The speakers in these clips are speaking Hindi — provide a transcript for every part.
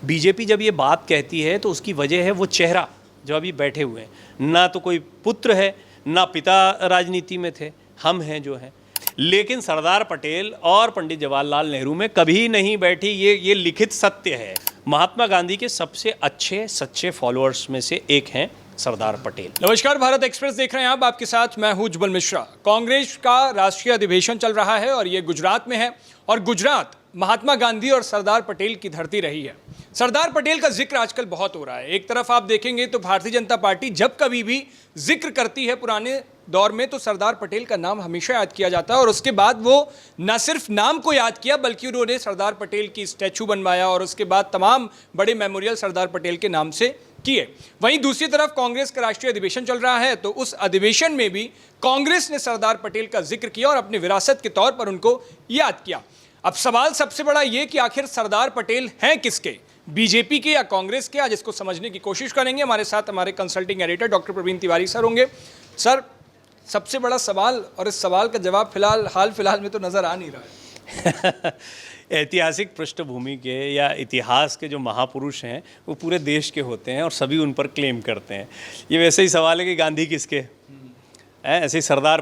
बीजेपी जब ये बात कहती है तो उसकी वजह है वो चेहरा जो अभी बैठे हुए हैं, ना तो कोई पुत्र है, ना पिता राजनीति में थे, हम हैं जो हैं। लेकिन सरदार पटेल और पंडित जवाहरलाल नेहरू में कभी नहीं बैठी, ये लिखित सत्य है। महात्मा गांधी के सबसे अच्छे सच्चे फॉलोअर्स में से एक हैं सरदार पटेल। नमस्कार, भारत एक्सप्रेस देख रहे हैं आप, आपके साथ मैं हूं उज्जवल मिश्रा। कांग्रेस का राष्ट्रीय अधिवेशन चल रहा है और ये गुजरात में है, और गुजरात महात्मा गांधी और सरदार पटेल की धरती रही है। सरदार पटेल का जिक्र आजकल बहुत हो रहा है। एक तरफ आप देखेंगे तो भारतीय जनता पार्टी जब कभी भी जिक्र करती है पुराने दौर में तो सरदार पटेल का नाम हमेशा याद किया जाता है, और उसके बाद वो न सिर्फ नाम को याद किया बल्कि उन्होंने सरदार पटेल की स्टैचू बनवाया और उसके बाद तमाम बड़े मेमोरियल सरदार पटेल के नाम से किए। वहीं दूसरी तरफ कांग्रेस का राष्ट्रीय अधिवेशन चल रहा है, तो उस अधिवेशन में भी कांग्रेस ने सरदार पटेल का जिक्र किया और अपनी विरासत के तौर पर उनको याद किया। अब सवाल सबसे बड़ा ये कि आखिर सरदार पटेल हैं किसके, बीजेपी के या कांग्रेस के? आज इसको समझने की कोशिश करेंगे। हमारे साथ हमारे consulting editor doctor Praveen Tiwari sir होंगे। सर, सबसे बड़ा सवाल, और इस सवाल का जवाब हाल फिलहाल में तो नजर आ नहीं रहा है। ऐतिहासिक पृष्ठभूमि के या इतिहास के जो महापुरुष हैं वो पूरे देश के होते हैं और सभी उन पर क्लेम करते हैं। ये वैसे ही सवाल है कि गांधी किसके हैं, ऐसे ही सरदार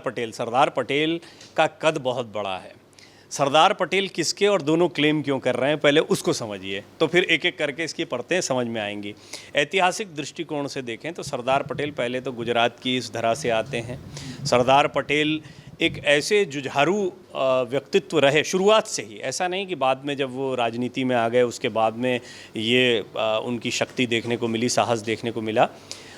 पटेल का कद बहुत बड़ा है। सरदार पटेल किसके और दोनों क्लेम क्यों कर रहे हैं, पहले उसको समझिए, तो फिर एक एक करके इसकी परतें समझ में आएंगी। ऐतिहासिक दृष्टिकोण से देखें तो सरदार पटेल पहले तो गुजरात की इस धरा से आते हैं। सरदार पटेल एक ऐसे जुझारू व्यक्तित्व रहे शुरुआत से ही, ऐसा नहीं कि बाद में जब वो राजनीति में आ गए उसके बाद में ये उनकी शक्ति देखने को मिली, साहस देखने को मिला।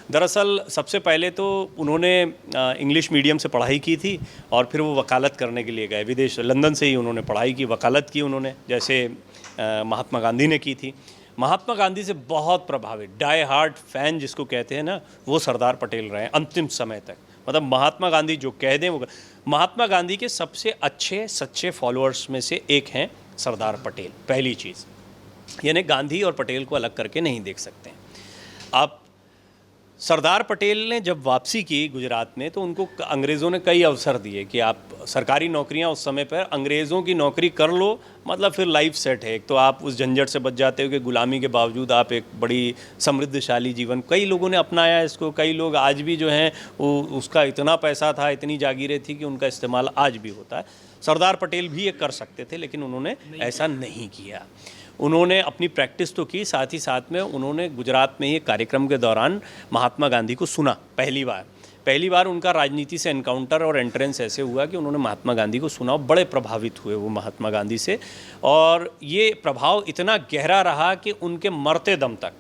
दरअसल सबसे पहले तो उन्होंने इंग्लिश मीडियम से पढ़ाई की थी और फिर वो वकालत करने के लिए गए विदेश, लंदन से ही उन्होंने पढ़ाई की, वकालत की उन्होंने, जैसे महात्मा गांधी ने की थी। महात्मा गांधी से बहुत प्रभावित, डाई हार्ड फैन जिसको कहते हैं ना, वो सरदार पटेल रहे अंतिम समय तक। मतलब महात्मा गांधी जो कह दें वो। महात्मा गांधी के सबसे अच्छे सच्चे फॉलोअर्स में से एक हैं सरदार पटेल। पहली चीज़, यानी गांधी और पटेल को अलग करके नहीं देख सकते। आप सरदार पटेल ने जब वापसी की गुजरात में तो उनको अंग्रेज़ों ने कई अवसर दिए कि आप सरकारी नौकरियां उस समय पर अंग्रेज़ों की नौकरी कर लो, मतलब फिर लाइफ सेट है। एक तो आप उस झंझट से बच जाते हो कि गुलामी के बावजूद आप एक बड़ी समृद्धशाली जीवन, कई लोगों ने अपनाया इसको। कई लोग आज भी जो हैं वो, उसका इतना पैसा था, इतनी जागीरें थी कि उनका इस्तेमाल आज भी होता है। सरदार पटेल भी ये कर सकते थे लेकिन उन्होंने ऐसा नहीं किया। उन्होंने अपनी प्रैक्टिस तो की, साथ ही साथ में उन्होंने गुजरात में ही कार्यक्रम के दौरान महात्मा गांधी को सुना। पहली बार उनका राजनीति से एनकाउंटर और एंट्रेंस ऐसे हुआ कि उन्होंने महात्मा गांधी को सुना और बड़े प्रभावित हुए वो महात्मा गांधी से, और ये प्रभाव इतना गहरा रहा कि उनके मरते दम तक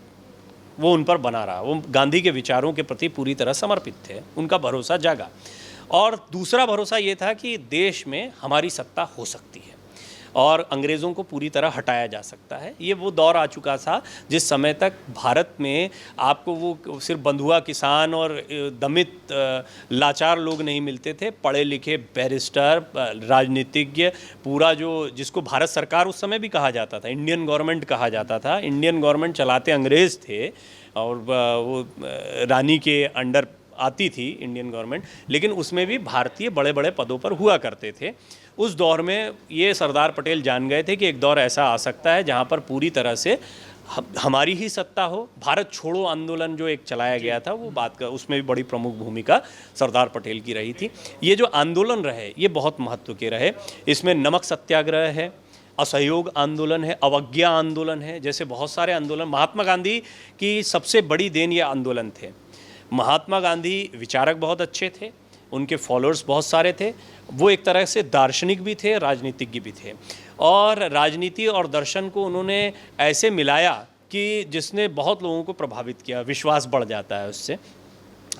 वो उन पर बना रहा। वो गांधी के विचारों के प्रति पूरी तरह समर्पित थे, उनका भरोसा जागा। और दूसरा भरोसा ये था कि देश में हमारी सत्ता हो सकती है और अंग्रेज़ों को पूरी तरह हटाया जा सकता है। ये वो दौर आ चुका था जिस समय तक भारत में आपको वो सिर्फ बंधुआ किसान और दमित लाचार लोग नहीं मिलते थे, पढ़े लिखे बैरिस्टर, राजनीतिज्ञ, पूरा जो जिसको भारत सरकार उस समय भी कहा जाता था, इंडियन गवर्नमेंट कहा जाता था। इंडियन गवर्नमेंट चलाते अंग्रेज़ थे और वो रानी के अंडर आती थी इंडियन गवर्नमेंट, लेकिन उसमें भी भारतीय बड़े बड़े पदों पर हुआ करते थे। उस दौर में ये सरदार पटेल जान गए थे कि एक दौर ऐसा आ सकता है जहाँ पर पूरी तरह से हमारी ही सत्ता हो। भारत छोड़ो आंदोलन जो एक चलाया गया था, वो बात का उसमें भी बड़ी प्रमुख भूमिका सरदार पटेल की रही थी। ये जो आंदोलन रहे ये बहुत महत्व के रहे। इसमें नमक सत्याग्रह है, असहयोग आंदोलन है, अवज्ञा आंदोलन है, जैसे बहुत सारे आंदोलन। महात्मा गांधी की सबसे बड़ी देन ये आंदोलन थे। महात्मा गांधी विचारक बहुत अच्छे थे, उनके फॉलोअर्स बहुत सारे थे, वो एक तरह से दार्शनिक भी थे, राजनीतिज्ञ भी थे, और राजनीति और दर्शन को उन्होंने ऐसे मिलाया कि जिसने बहुत लोगों को प्रभावित किया, विश्वास बढ़ जाता है उससे।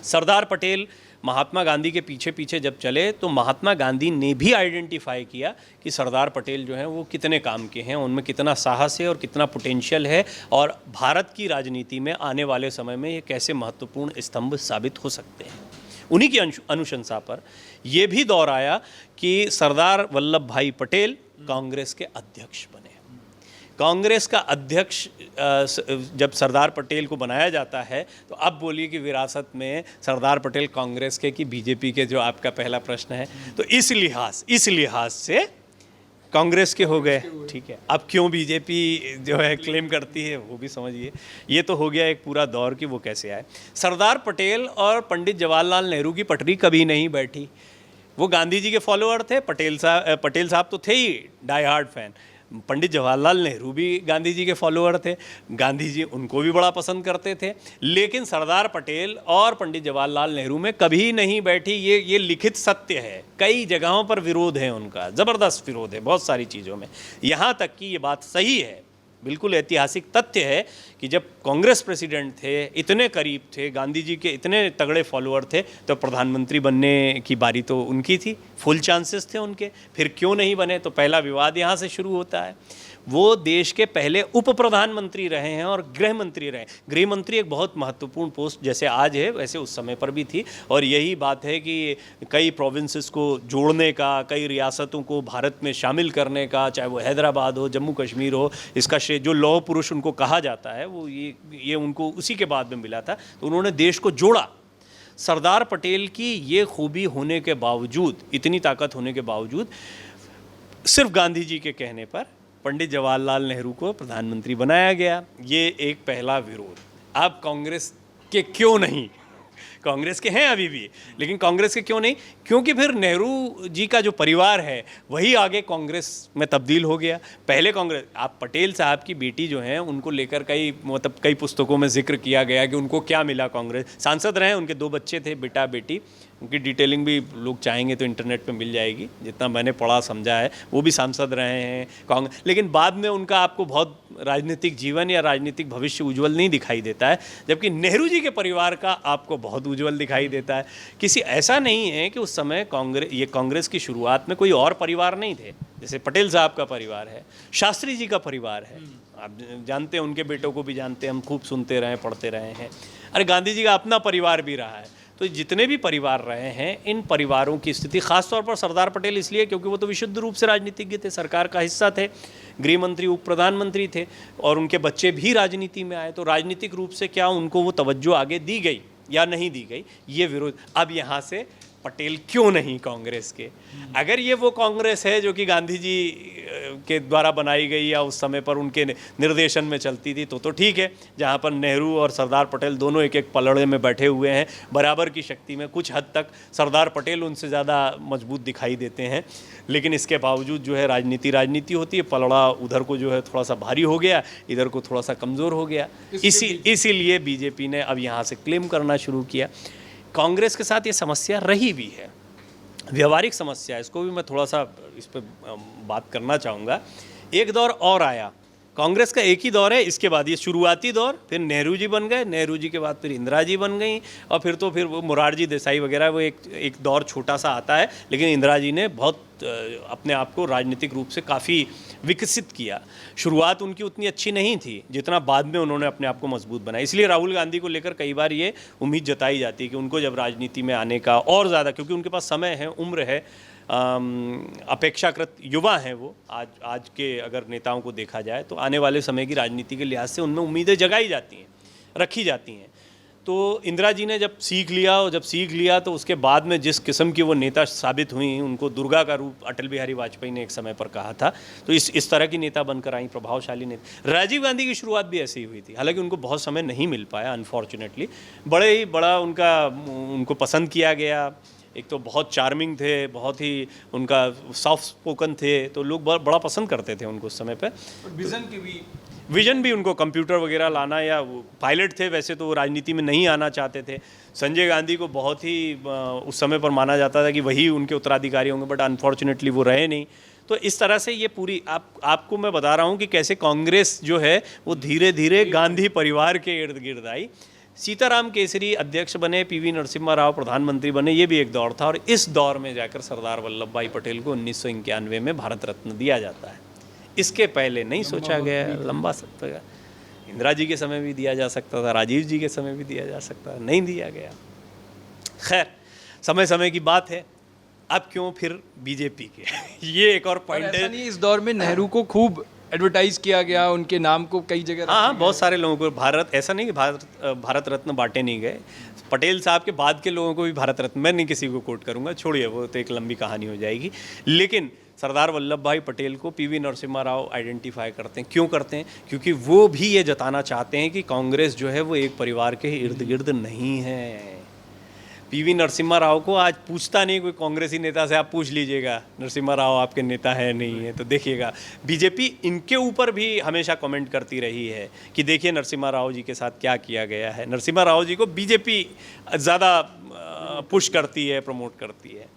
सरदार पटेल महात्मा गांधी के पीछे पीछे जब चले तो महात्मा गांधी ने भी आइडेंटिफाई किया कि सरदार पटेल जो हैं वो कितने काम के हैं, उनमें कितना साहस है और कितना पोटेंशियल है, और भारत की राजनीति में आने वाले समय में ये कैसे महत्वपूर्ण स्तंभ साबित हो सकते हैं। उन्हीं की अनुशंसा पर यह भी दौर आया कि सरदार वल्लभ भाई पटेल कांग्रेस के अध्यक्ष बने। कांग्रेस का अध्यक्ष जब सरदार पटेल को बनाया जाता है तो अब बोलिए कि विरासत में सरदार पटेल कांग्रेस के कि बीजेपी के, जो आपका पहला प्रश्न है, तो इस लिहाज से कांग्रेस के हो गए, ठीक है। अब क्यों बीजेपी जो है क्लेम करती है वो भी समझिए। ये तो हो गया एक पूरा दौर कि वो कैसे आए। सरदार पटेल और पंडित जवाहरलाल नेहरू की पटरी कभी नहीं बैठी। वो गांधी जी के फॉलोअर थे, पटेल साहब तो थे ही die hard fan. Pandit Jawaharlal Nehru भी गांधी जी के फॉलोअर थे, गांधी जी उनको भी बड़ा पसंद करते थे। लेकिन सरदार पटेल और पंडित जवाहरलाल नेहरू में कभी नहीं बैठी। ये लिखित सत्य है। कई जगहों पर विरोध है उनका, ज़बरदस्त विरोध है बहुत सारी चीज़ों में। यहाँ तक कि ये बात सही है, बिल्कुल ऐतिहासिक तथ्य है कि जब कांग्रेस प्रेसिडेंट थे, इतने करीब थे, गांधी जी के इतने तगड़े फॉलोअर थे, तो प्रधानमंत्री बनने की बारी तो उनकी थी, फुल चांसेस थे उनके। फिर क्यों नहीं बने? तो पहला विवाद यहाँ से शुरू होता है। वो देश के पहले उप प्रधानमंत्री रहे हैं और गृह मंत्री रहे। गृह मंत्री एक बहुत महत्वपूर्ण पोस्ट जैसे आज है वैसे उस समय पर भी थी। और यही बात है कि कई प्रोविंसेस को जोड़ने का, कई रियासतों को भारत में शामिल करने का, चाहे वो हैदराबाद हो, जम्मू कश्मीर हो, इसका श्रेय जो लौह पुरुष उनको कहा जाता है वो ये उनको उसी के बाद में मिला था। तो उन्होंने देश को जोड़ा। सरदार पटेल की ये खूबी होने के बावजूद, इतनी ताकत होने के बावजूद, सिर्फ गांधी जी के कहने पर पंडित जवाहरलाल नेहरू को प्रधानमंत्री बनाया गया। ये एक पहला विरोध। अब कांग्रेस के क्यों नहीं? कांग्रेस के हैं अभी भी, लेकिन कांग्रेस के क्यों नहीं? क्योंकि फिर नेहरू जी का जो परिवार है वही आगे कांग्रेस में तब्दील हो गया। पहले कांग्रेस, आप पटेल साहब की बेटी जो हैं उनको लेकर कई पुस्तकों में जिक्र किया गया कि उनको क्या मिला। कांग्रेस सांसद रहे, उनके 2 बच्चे थे, बेटा बेटी। उनकी डिटेलिंग भी लोग चाहेंगे तो इंटरनेट पे मिल जाएगी, जितना मैंने पढ़ा समझा है। वो भी सांसद रहे हैं कांग्रेस, लेकिन बाद में उनका आपको बहुत राजनीतिक जीवन या राजनीतिक भविष्य उज्जवल नहीं दिखाई देता है, जबकि नेहरू जी के परिवार का आपको बहुत उज्जवल दिखाई देता है। किसी ऐसा नहीं है कि उस समय कांग्रेस की शुरुआत में कोई और परिवार नहीं थे। जैसे पटेल साहब का परिवार है, शास्त्री जी का परिवार है, आप जानते हैं, उनके बेटों को भी जानते हैं, हम खूब सुनते रहे, पढ़ते रहे हैं। अरे गांधी जी का अपना परिवार भी रहा है। तो जितने भी परिवार रहे हैं, इन परिवारों की स्थिति, खासतौर पर सरदार पटेल इसलिए क्योंकि वो तो विशुद्ध रूप से राजनीतिज्ञ थे, सरकार का हिस्सा थे, गृह मंत्री, उप प्रधानमंत्री थे, और उनके बच्चे भी राजनीति में आए। तो राजनीतिक रूप से क्या उनको वो तवज्जो आगे दी गई या नहीं दी गई, ये विरोध। अब यहाँ से पटेल क्यों नहीं कांग्रेस के? अगर ये वो कांग्रेस है जो कि गांधी जी के द्वारा बनाई गई या उस समय पर उनके निर्देशन में चलती थी तो ठीक है, जहाँ पर नेहरू और सरदार पटेल दोनों एक एक पलड़े में बैठे हुए हैं, बराबर की शक्ति में। कुछ हद तक सरदार पटेल उनसे ज़्यादा मजबूत दिखाई देते हैं, लेकिन इसके बावजूद जो है राजनीति होती है। पलड़ा उधर को जो है थोड़ा सा भारी हो गया, इधर को थोड़ा सा कमज़ोर हो गया। इसीलिए बीजेपी ने अब यहाँ से क्लेम करना शुरू किया। कांग्रेस के साथ ये समस्या रही भी है, व्यवहारिक समस्या। इसको भी मैं थोड़ा सा इस पर बात करना चाहूँगा। एक दौर और आया, कांग्रेस का एक ही दौर है, इसके बाद ये शुरुआती दौर, फिर नेहरू जी बन गए, नेहरू जी के बाद फिर इंदिरा जी बन गई, और फिर वो मोरारजी देसाई वगैरह, वो एक दौर छोटा सा आता है। लेकिन इंदिरा जी ने बहुत अपने आप को राजनीतिक रूप से काफ़ी विकसित किया। शुरुआत उनकी उतनी अच्छी नहीं थी जितना बाद में उन्होंने अपने आप को मजबूत बनाया। इसलिए राहुल गांधी को लेकर कई बार ये उम्मीद जताई जाती है कि उनको जब राजनीति में आने का और ज़्यादा, क्योंकि उनके पास समय है, उम्र है, अपेक्षाकृत युवा हैं वो आज के अगर नेताओं को देखा जाए तो आने वाले समय की राजनीति के लिहाज से उनमें उम्मीदें जगाई जाती हैं, रखी जाती हैं। तो इंदिरा जी ने जब सीख लिया, और जब सीख लिया तो उसके बाद में जिस किस्म की वो नेता साबित हुई, उनको दुर्गा का रूप अटल बिहारी वाजपेयी ने एक समय पर कहा था, तो इस तरह की नेता बनकर आई, प्रभावशाली नेता। राजीव गांधी की शुरुआत भी ऐसी ही हुई थी, हालांकि उनको बहुत समय नहीं मिल पाया अनफॉर्चुनेटली। बड़ा उनको पसंद किया गया। एक तो बहुत चार्मिंग थे, बहुत ही उनका सॉफ्ट स्पोकन थे, तो लोग बड़ा पसंद करते थे उनको उस समय पे। विजन भी उनको कंप्यूटर वगैरह लाना, या पायलट थे वैसे तो वो राजनीति में नहीं आना चाहते थे। संजय गांधी को बहुत ही उस समय पर माना जाता था कि वही उनके उत्तराधिकारी होंगे, बट अनफॉर्चुनेटली वो रहे नहीं। तो इस तरह से ये पूरी आपको मैं बता रहा हूँ कि कैसे कांग्रेस जो है वो धीरे धीरे गांधी परिवार के इर्द गिर्द आई। सीताराम केसरी अध्यक्ष बने, पीवी नरसिम्हा राव प्रधानमंत्री बने, ये भी एक दौर था। और इस दौर में जाकर सरदार वल्लभ भाई पटेल को 1991 में भारत रत्न दिया जाता है। इसके पहले नहीं सोचा गया, लंबा सकता है। इंदिरा जी के समय भी दिया जा सकता था, राजीव जी के समय भी दिया जा सकता था, नहीं दिया गया। खैर, समय समय की बात है। अब क्यों फिर बीजेपी के ये एक और पॉइंट है। इस दौर में नेहरू को खूब एडवर्टाइज किया गया, उनके नाम को कई जगह हाँ, बहुत सारे लोगों को भारत, ऐसा नहीं कि भारत रत्न बांटे नहीं गए। पटेल साहब के बाद के लोगों को भी भारत रत्न, मैं नहीं किसी को कोट करूंगा, छोड़िए वो तो एक लंबी कहानी हो जाएगी। लेकिन सरदार वल्लभ भाई पटेल को पीवी नरसिम्हा राव आइडेंटिफाई करते हैं। क्यों करते हैं? क्योंकि वो भी ये जताना चाहते हैं कि कांग्रेस जो है वो एक परिवार के इर्द गिर्द नहीं है। पीवी नरसिम्हा राव को आज पूछता नहीं कोई कांग्रेसी नेता से, आप पूछ लीजिएगा नरसिम्हा राव आपके नेता है नहीं है, तो देखिएगा बीजेपी इनके ऊपर भी हमेशा कमेंट करती रही है कि देखिए नरसिम्हा राव जी के साथ क्या किया गया है। नरसिम्हा राव जी को बीजेपी ज़्यादा पुश करती है, प्रमोट करती है।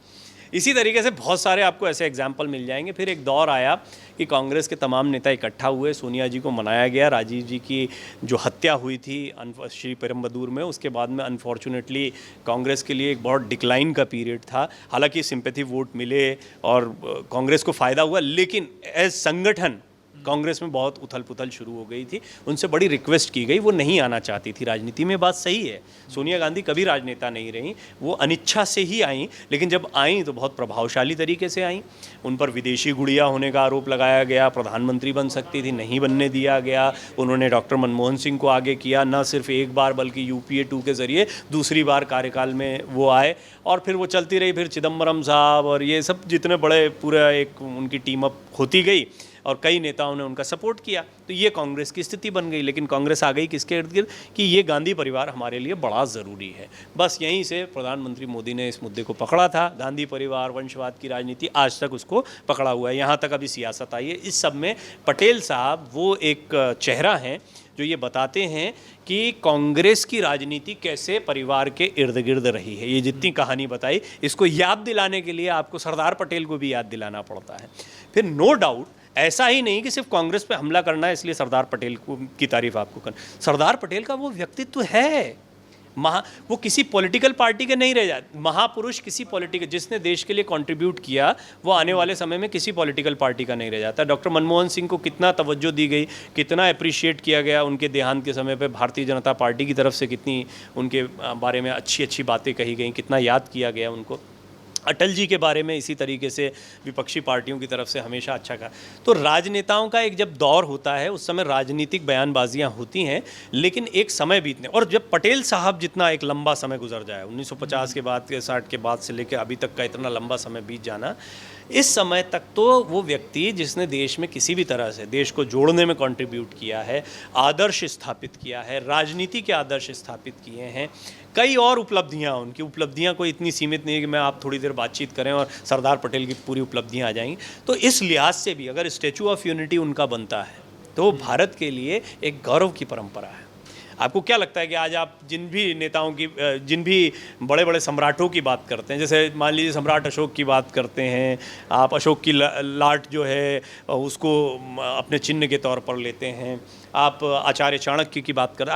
इसी तरीके से बहुत सारे आपको ऐसे एग्जाम्पल मिल जाएंगे। फिर एक दौर आया कि कांग्रेस के तमाम नेता इकट्ठा हुए, सोनिया जी को मनाया गया। राजीव जी की जो हत्या हुई थी श्री पेरुम्बदूर में, उसके बाद में अनफॉर्चुनेटली कांग्रेस के लिए एक बहुत डिक्लाइन का पीरियड था। हालांकि सिंपैथी वोट मिले और कांग्रेस को फ़ायदा हुआ, लेकिन एज संगठन कांग्रेस में बहुत उथल पुथल शुरू हो गई थी। उनसे बड़ी रिक्वेस्ट की गई, वो नहीं आना चाहती थी राजनीति में। बात सही है, सोनिया गांधी कभी राजनेता नहीं रहीं, वो अनिच्छा से ही आईं, लेकिन जब आईं तो बहुत प्रभावशाली तरीके से आईं। उन पर विदेशी गुड़िया होने का आरोप लगाया गया, प्रधानमंत्री बन सकती थी, नहीं बनने दिया गया। उन्होंने डॉक्टर मनमोहन सिंह को आगे किया, न सिर्फ एक बार बल्कि UPA 2 के ज़रिए दूसरी बार कार्यकाल में वो आए, और फिर वो चलती रही। फिर चिदम्बरम साहब और ये सब जितने बड़े, पूरा एक उनकी टीम अप होती गई और कई नेताओं ने उनका सपोर्ट किया, तो ये कांग्रेस की स्थिति बन गई। लेकिन कांग्रेस आ गई किसके इर्द गिर्द कि ये गांधी परिवार हमारे लिए बड़ा ज़रूरी है। बस यहीं से प्रधानमंत्री मोदी ने इस मुद्दे को पकड़ा था। गांधी परिवार, वंशवाद की राजनीति आज तक उसको पकड़ा हुआ है। यहाँ तक अभी सियासत आई है। इस सब में पटेल साहब वो एक चेहरा हैं जो ये बताते हैं कि कांग्रेस की राजनीति कैसे परिवार के इर्द गिर्द रही है। ये जितनी कहानी बताई, इसको याद दिलाने के लिए आपको सरदार पटेल को भी याद दिलाना पड़ता है। फिर नो डाउट ऐसा ही नहीं कि सिर्फ कांग्रेस पे हमला करना है इसलिए सरदार पटेल की तारीफ आपको करना। सरदार पटेल का वो व्यक्तित्व है, वो किसी पॉलिटिकल पार्टी के नहीं रह जाते। महापुरुष किसी पॉलिटिकल, जिसने देश के लिए कंट्रीब्यूट किया, वो आने वाले समय में किसी पॉलिटिकल पार्टी का नहीं रह जाता। डॉक्टर मनमोहन सिंह को कितना तवज्जो दी गई, कितना अप्रिशिएट किया गया उनके देहांत के समय पे, भारतीय जनता पार्टी की तरफ से कितनी उनके बारे में अच्छी अच्छी बातें कही गई, कितना याद किया गया उनको। अटल जी के बारे में इसी तरीके से विपक्षी पार्टियों की तरफ से हमेशा अच्छा कहा। तो राजनेताओं का एक जब दौर होता है उस समय राजनीतिक बयानबाजियां होती हैं, लेकिन एक समय बीतने, और जब पटेल साहब जितना एक लंबा समय गुजर जाए, 1950 के बाद के 60 के बाद से लेकर अभी तक का इतना लंबा समय बीत जाना, इस समय तक तो वो व्यक्ति जिसने देश में किसी भी तरह से देश को जोड़ने में कंट्रीब्यूट किया है, आदर्श स्थापित किया है, राजनीति के आदर्श स्थापित किए हैं, कई और उपलब्धियां, उनकी उपलब्धियां कोई इतनी सीमित नहीं है कि मैं आप थोड़ी देर बातचीत करें और सरदार पटेल की पूरी उपलब्धियां आ जाएंगी। तो इस लिहाज से भी अगर स्टैचू ऑफ यूनिटी उनका बनता है तो भारत के लिए एक गौरव की परंपरा है। आपको क्या लगता है कि आज आप जिन भी नेताओं की, जिन भी बड़े बड़े सम्राटों की बात करते हैं, जैसे मान लीजिए सम्राट अशोक की बात करते हैं आप, अशोक की लाट जो है उसको अपने चिन्ह के तौर पर लेते हैं, आप आचार्य चाणक्य की बात करें,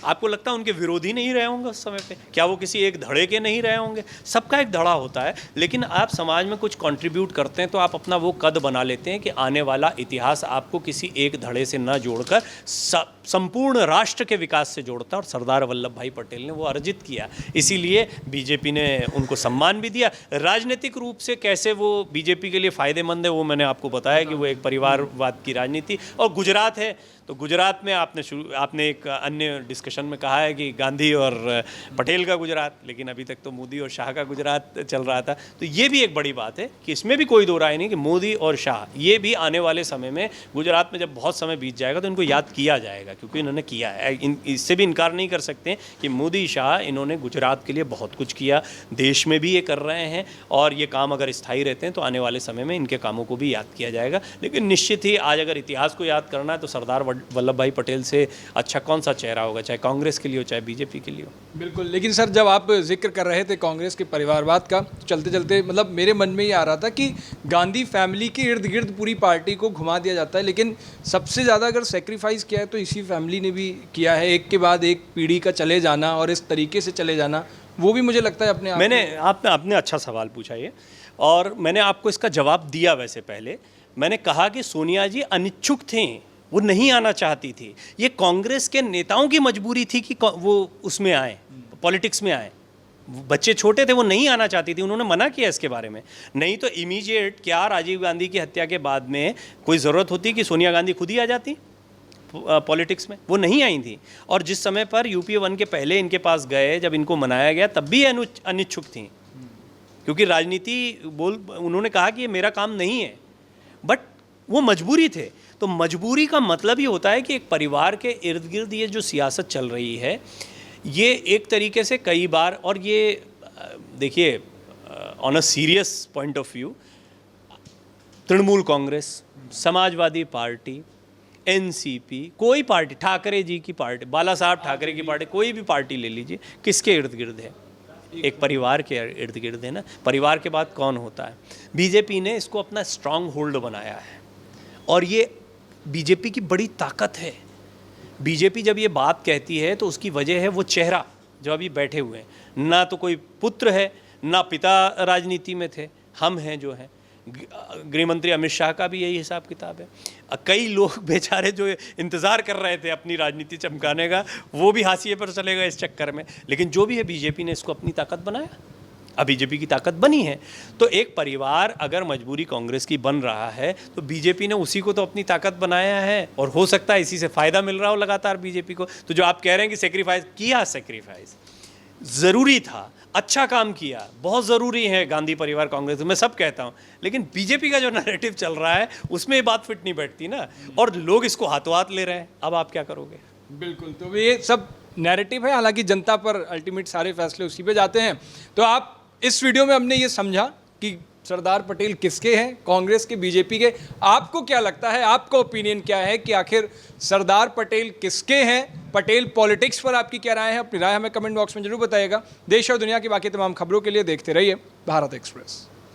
आपको लगता है उनके विरोधी नहीं रहे होंगे उस समय पे? क्या वो किसी एक धड़े के नहीं रहे होंगे? सबका एक धड़ा होता है, लेकिन आप समाज में कुछ कंट्रीब्यूट करते हैं तो आप अपना वो कद बना लेते हैं कि आने वाला इतिहास आपको किसी एक धड़े से न जोड़कर संपूर्ण राष्ट्र के विकास से जोड़ता है, और सरदार वल्लभ भाई पटेल ने वो अर्जित किया। इसीलिए बीजेपी ने उनको सम्मान भी दिया। राजनीतिक रूप से कैसे वो बीजेपी के लिए फ़ायदेमंद है वो मैंने आपको बताया कि वो एक परिवारवाद की राजनीति। और गुजरात है तो गुजरात में आपने एक अन्य डिस्कशन में कहा है कि गांधी और पटेल का गुजरात, लेकिन अभी तक तो मोदी और शाह का गुजरात चल रहा था। तो ये भी एक बड़ी बात है कि इसमें भी कोई दो राय नहीं कि मोदी और शाह ये भी आने वाले समय में गुजरात में जब बहुत समय बीत जाएगा तो इनको याद किया जाएगा, क्योंकि इन्होंने किया है। इससे भी इनकार नहीं कर सकते कि मोदी शाह इन्होंने गुजरात के लिए बहुत कुछ किया, देश में भी ये कर रहे हैं, और ये काम अगर स्थायी रहते हैं तो आने वाले समय में इनके कामों को भी याद किया जाएगा। लेकिन निश्चित ही आज अगर इतिहास को याद करना है तो सरदार वल्लभ भाई पटेल से अच्छा कौन सा चेहरा होगा, चाहे कांग्रेस के लिए हो चाहे बीजेपी के लिए हो। बिल्कुल। लेकिन सर, जब आप जिक्र कर रहे थे कांग्रेस के परिवारवाद का, चलते चलते मतलब मेरे मन में ये आ रहा था कि गांधी फैमिली के इर्द गिर्द पूरी पार्टी को घुमा दिया जाता है, लेकिन सबसे ज़्यादा अगर सेक्रीफाइस किया है तो इसी फैमिली ने भी किया है। एक के बाद एक पीढ़ी का चले जाना और इस तरीके से चले जाना, वो भी मुझे लगता है अपने आप आपने अच्छा सवाल पूछा ये, और मैंने आपको इसका जवाब दिया। वैसे पहले मैंने कहा कि सोनिया जी अनिच्छुक थे, वो नहीं आना चाहती थी। ये कांग्रेस के नेताओं की मजबूरी थी कि वो उसमें आए, पॉलिटिक्स में आए। बच्चे छोटे थे, वो नहीं आना चाहती थी, उन्होंने मना किया इसके बारे में। नहीं तो इमीडिएट क्या राजीव गांधी की हत्या के बाद में कोई ज़रूरत होती कि सोनिया गांधी खुद ही आ जाती पॉलिटिक्स में? वो नहीं आई थी। और जिस समय पर यूपीए 1 के पहले इनके पास गए, जब इनको मनाया गया, तब भी अनिच्छुक थी, क्योंकि राजनीति उन्होंने कहा कि ये मेरा काम नहीं है, बट वो मजबूरी थे। तो मजबूरी का मतलब ये होता है कि एक परिवार के इर्द गिर्द ये जो सियासत चल रही है, ये एक तरीके से कई बार, और ये देखिए on a serious point of view, Trinamool Congress, Samajwadi party, NCP, कोई पार्टी, ठाकरे जी की पार्टी, बाला साहब ठाकरे की पार्टी, कोई भी पार्टी ले लीजिए, किसके इर्द गिर्द है? एक परिवार के इर्द गिर्द है ना। परिवार के बाद कौन होता है? बीजेपी ने इसको अपना स्ट्रांग होल्ड बनाया है, और ये बीजेपी की बड़ी ताकत है। बीजेपी जब ये बात कहती है तो उसकी वजह है वो चेहरा जो अभी बैठे हुए हैं। ना तो कोई पुत्र है, ना पिता राजनीति में थे, हम हैं जो हैं। गृह मंत्री अमित शाह का भी यही हिसाब किताब है। कई लोग बेचारे जो इंतज़ार कर रहे थे अपनी राजनीति चमकाने का, वो भी हाशिए पर चले गए इस चक्कर में। लेकिन जो भी है, बीजेपी ने इसको अपनी ताकत बनाया, अब बीजेपी की ताकत बनी है। तो एक परिवार अगर मजबूरी कांग्रेस की बन रहा है, तो बीजेपी ने उसी को तो अपनी ताकत बनाया है, और हो सकता है इसी से फ़ायदा मिल रहा हो लगातार बीजेपी को। तो जो आप कह रहे हैं कि सेक्रीफाइस किया, सेक्रीफाइस ज़रूरी था, अच्छा काम किया, बहुत ज़रूरी है गांधी परिवार कांग्रेस, मैं सब कहता हूँ, लेकिन बीजेपी का जो नैरेटिव चल रहा है उसमें ये बात फिट नहीं बैठती ना, और लोग इसको हाथों हाथ ले रहे हैं। अब आप क्या करोगे? बिल्कुल, तो ये सब नैरेटिव है, हालांकि जनता पर अल्टीमेट सारे फैसले उसी पे जाते हैं। तो आप इस वीडियो में हमने ये समझा कि सरदार पटेल किसके हैं, कांग्रेस के, बीजेपी के। आपको क्या लगता है, आपका ओपिनियन क्या है कि आखिर सरदार पटेल किसके हैं? पटेल पॉलिटिक्स पर आपकी क्या राय है? अपनी राय हमें कमेंट बॉक्स में जरूर बताइएगा। देश और दुनिया की बाकी तमाम खबरों के लिए देखते रहिए भारत एक्सप्रेस।